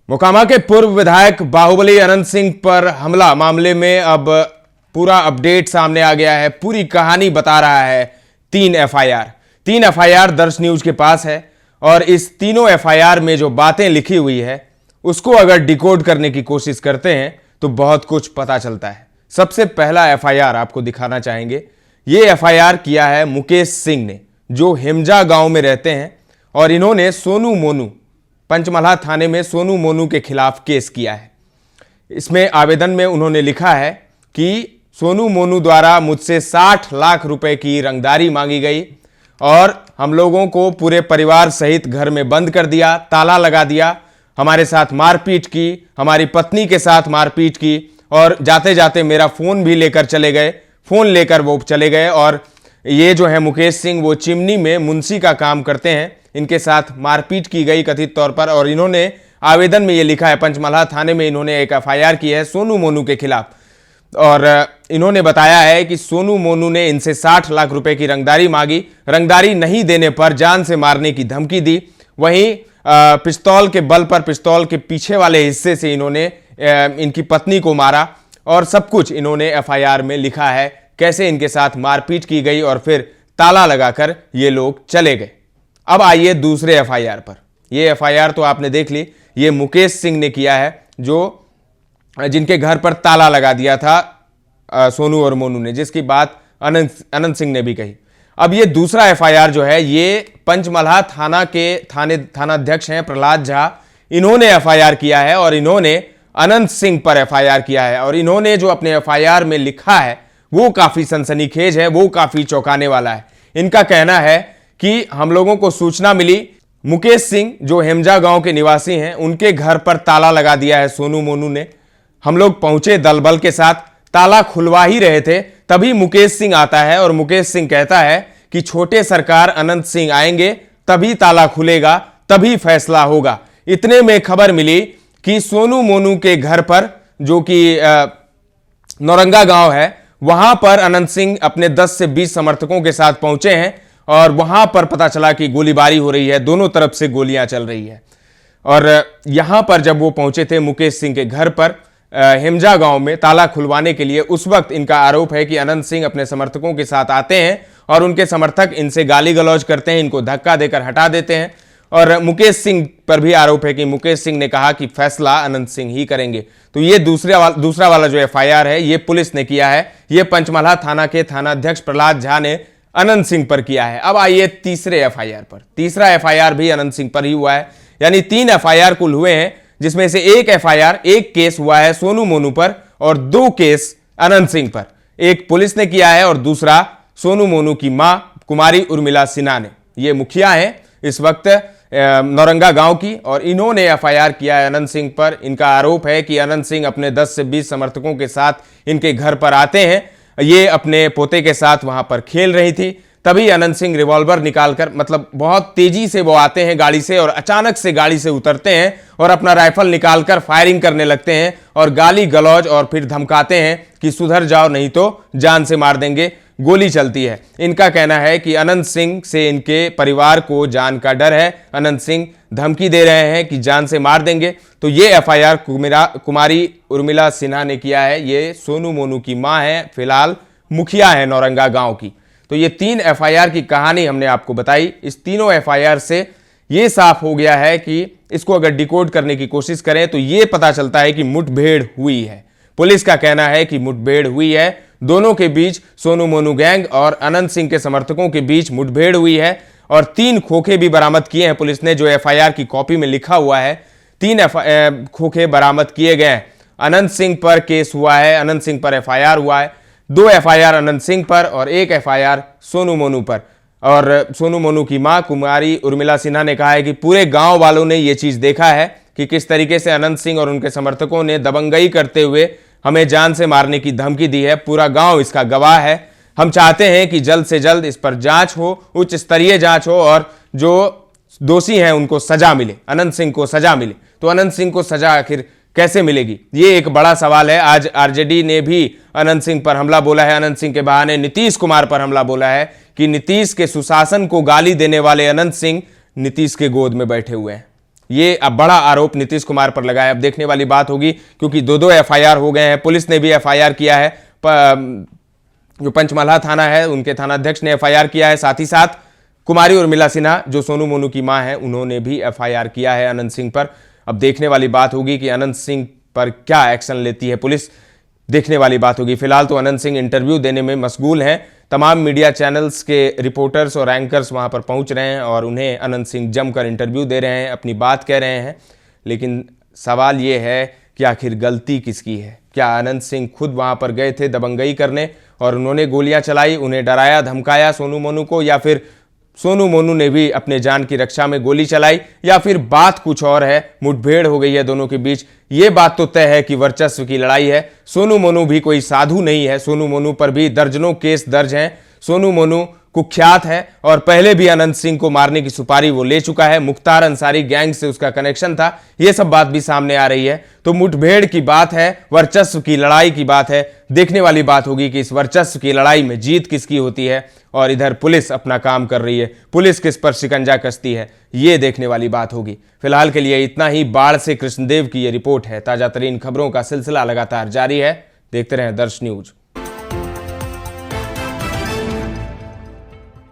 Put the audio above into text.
मोकामा के पूर्व विधायक बाहुबली अनंत सिंह पर हमला मामले में अब पूरा अपडेट सामने आ गया है। पूरी कहानी बता रहा है। 3 एफआईआर दर्श न्यूज के पास है और इस तीनों एफआईआर में जो बातें लिखी हुई है उसको अगर डिकोड करने की कोशिश करते हैं तो बहुत कुछ पता चलता है। सबसे पहला एफआईआर आपको दिखाना चाहेंगे। ये एफआईआर किया है मुकेश सिंह ने, जो हिमजा गांव में रहते हैं, और इन्होंने सोनू मोनू पंचमल्हा थाने में सोनू मोनू के खिलाफ केस किया है। इसमें आवेदन में उन्होंने लिखा है कि सोनू मोनू द्वारा मुझसे 60 लाख रुपए की रंगदारी मांगी गई और हम लोगों को पूरे परिवार सहित घर में बंद कर दिया, ताला लगा दिया, हमारे साथ मारपीट की, हमारी पत्नी के साथ मारपीट की और जाते जाते मेरा फोन भी लेकर चले गए। फोन लेकर वो चले गए और ये जो है मुकेश सिंह वो चिमनी में मुंशी का काम करते हैं। इनके साथ मारपीट की गई कथित तौर पर, और इन्होंने आवेदन में ये लिखा है, पंचमल्हा थाने में इन्होंने एक एफआईआर की है सोनू मोनू के खिलाफ। और इन्होंने बताया है कि सोनू मोनू ने इनसे 60 लाख रुपए की रंगदारी मांगी, रंगदारी नहीं देने पर जान से मारने की धमकी दी। वहीं पिस्तौल के बल पर पिस्तौल के पीछे वाले हिस्से से इन्होंने इनकी पत्नी को मारा और सब कुछ इन्होंने एफआईआर में लिखा है, कैसे इनके साथ मारपीट की गई और फिर ताला लगाकर ये लोग चले गए। अब आइए दूसरे एफआईआर पर। ये एफआईआर तो आपने देख ली, ये मुकेश सिंह ने किया है, जो जिनके घर पर ताला लगा दिया था सोनू और मोनू ने, जिसकी बात अनंत सिंह ने भी कही। अब ये दूसरा एफआईआर जो है ये पंचमल्हा थाना के थानाध्यक्ष हैं प्रहलाद झा, इन्होंने एफआईआर किया है और इन्होंने अनंत सिंह पर एफआईआर किया है। और इन्होंने जो अपने एफआईआर में लिखा है वो काफी सनसनीखेज है, वो काफी चौंकाने वाला है। इनका कहना है कि हम लोगों को सूचना मिली, मुकेश सिंह जो हिमजा गांव के निवासी हैं, उनके घर पर ताला लगा दिया है सोनू मोनू ने। हम लोग पहुंचे दल बल के साथ, ताला खुलवा ही रहे थे, तभी मुकेश सिंह आता है और मुकेश सिंह कहता है कि छोटे सरकार अनंत सिंह आएंगे तभी ताला खुलेगा, तभी फैसला होगा। इतने में खबर मिली कि सोनू मोनू के घर पर, जो कि नौरंगा गांव है, वहां पर अनंत सिंह अपने 10 से 20 समर्थकों के साथ पहुंचे हैं और वहां पर पता चला कि गोलीबारी हो रही है, दोनों तरफ से गोलियां चल रही है। और यहां पर जब वो पहुंचे थे मुकेश सिंह के घर पर हिमजा गांव में ताला खुलवाने के लिए, उस वक्त इनका आरोप है कि अनंत सिंह अपने समर्थकों के साथ आते हैं और उनके समर्थक इनसे गाली गलौज करते हैं, इनको धक्का देकर हटा देते हैं। और मुकेश सिंह पर भी आरोप है कि मुकेश सिंह ने कहा कि फैसला अनंत सिंह ही करेंगे। तो ये दूसरा वाला जो एफआईआर है ये पुलिस ने किया है, ये पंचमल्हा थाना के थानाध्यक्ष प्रहलाद झा ने अनंत सिंह पर किया है। अब आइए तीसरे एफआईआर पर। तीसरा एफआईआर भी अनंत सिंह पर ही हुआ है, यानी 3 एफआईआर कुल हुए हैं, जिसमें से एक केस हुआ है सोनू मोनू पर और 2 केस अनंत सिंह पर। एक पुलिस ने किया है और दूसरा सोनू मोनू की मां कुमारी उर्मिला सिन्हा ने। ये मुखिया है इस वक्त नौरंगा गांव की, और इन्होंने एफआईआर किया है अनंत सिंह पर। इनका आरोप है कि अनंत सिंह अपने 10 से 20 समर्थकों के साथ इनके घर पर आते हैं। ये अपने पोते के साथ वहां पर खेल रही थी, तभी अनंत सिंह रिवॉल्वर निकालकर, मतलब बहुत तेजी से वो आते हैं गाड़ी से और अचानक से गाड़ी से उतरते हैं और अपना राइफल निकालकर फायरिंग करने लगते हैं और गाली गलौज और फिर धमकाते हैं कि सुधर जाओ नहीं तो जान से मार देंगे। गोली चलती है। इनका कहना है कि अनंत सिंह से इनके परिवार को जान का डर है, अनंत सिंह धमकी दे रहे हैं कि जान से मार देंगे। तो ये एफआईआर कुमारी उर्मिला सिन्हा ने किया है। ये सोनू मोनू की मां है, फिलहाल मुखिया है नौरंगा गांव की। तो ये 3 एफआईआर की कहानी हमने आपको बताई। इस तीनों एफआईआर से ये साफ हो गया है कि इसको अगर डिकोड करने की कोशिश करें तो ये पता चलता है कि मुठभेड़ हुई है। पुलिस का कहना है कि मुठभेड़ हुई है, दोनों के बीच, सोनू मोनू गैंग और अनंत सिंह के समर्थकों के बीच मुठभेड़ हुई है। और 3 खोखे भी बरामद किए हैं पुलिस ने, जो एफआईआर की कॉपी में लिखा हुआ है। 3 खोखे बरामद किए गए हैं। अनंत सिंह पर केस हुआ है, अनंत सिंह पर एफआईआर हुआ है। 2 एफआईआर अनंत सिंह पर और 1 एफआईआर सोनू मोनू पर। और सोनू मोनू की मां कुमारी उर्मिला सिन्हा ने कहा है कि पूरे गांव वालों ने यह चीज देखा है कि किस तरीके से अनंत सिंह और उनके समर्थकों ने दबंगई करते हुए हमें जान से मारने की धमकी दी है। पूरा गांव इसका गवाह है। हम चाहते हैं कि जल्द से जल्द इस पर जांच हो, उच्च स्तरीय जांच हो और जो दोषी हैं उनको सजा मिले, अनंत सिंह को सजा मिले। तो अनंत सिंह को सजा आखिर कैसे मिलेगी, ये एक बड़ा सवाल है। आज आरजेडी ने भी अनंत सिंह पर हमला बोला है, अनंत सिंह के बहाने नीतीश कुमार पर हमला बोला है कि नीतीश के सुशासन को गाली देने वाले अनंत सिंह नीतीश के गोद में बैठे हुए हैं। ये अब बड़ा आरोप नीतीश कुमार पर लगा है। अब देखने वाली बात होगी, क्योंकि दो एफआईआर हो गए हैं। पुलिस ने भी एफआईआर किया है, जो पंचमल्हा थाना है उनके थानाध्यक्ष ने एफआईआर किया है, साथ ही साथ कुमारी उर्मिला सिन्हा जो सोनू मोनू की मां है उन्होंने भी एफआईआर किया है अनंत सिंह पर। अब देखने वाली बात होगी कि अनंत सिंह पर क्या एक्शन लेती है पुलिस, देखने वाली बात होगी। फिलहाल तो अनंत सिंह इंटरव्यू देने में मशगूल हैं। तमाम मीडिया चैनल्स के रिपोर्टर्स और एंकर्स वहां पर पहुंच रहे हैं और उन्हें अनंत सिंह जमकर इंटरव्यू दे रहे हैं, अपनी बात कह रहे हैं। लेकिन सवाल ये है कि आखिर गलती किसकी है? क्या अनंत सिंह खुद वहां पर गए थे दबंगई करने और उन्होंने गोलियां चलाई, उन्हें डराया धमकाया सोनू मोनू को, या फिर सोनू मोनू ने भी अपने जान की रक्षा में गोली चलाई, या फिर बात कुछ और है, मुठभेड़ हो गई है दोनों के बीच? ये बात तो तय है कि वर्चस्व की लड़ाई है। सोनू मोनू भी कोई साधु नहीं है, सोनू मोनू पर भी दर्जनों केस दर्ज हैं। सोनू मोनू कुख्यात है और पहले भी अनंत सिंह को मारने की सुपारी वो ले चुका है। मुख्तार अंसारी गैंग से उसका कनेक्शन था, ये सब बात भी सामने आ रही है। तो मुठभेड़ की बात है, वर्चस्व की लड़ाई की बात है। देखने वाली बात होगी कि इस वर्चस्व की लड़ाई में जीत किसकी होती है और इधर पुलिस अपना काम कर रही है, पुलिस किस पर शिकंजा कसती है, ये देखने वाली बात होगी। फिलहाल के लिए इतना ही। बाढ़ से कृष्णदेव की ये रिपोर्ट है। ताजा तरीन खबरों का सिलसिला लगातार जारी है, देखते रहें दर्श न्यूज।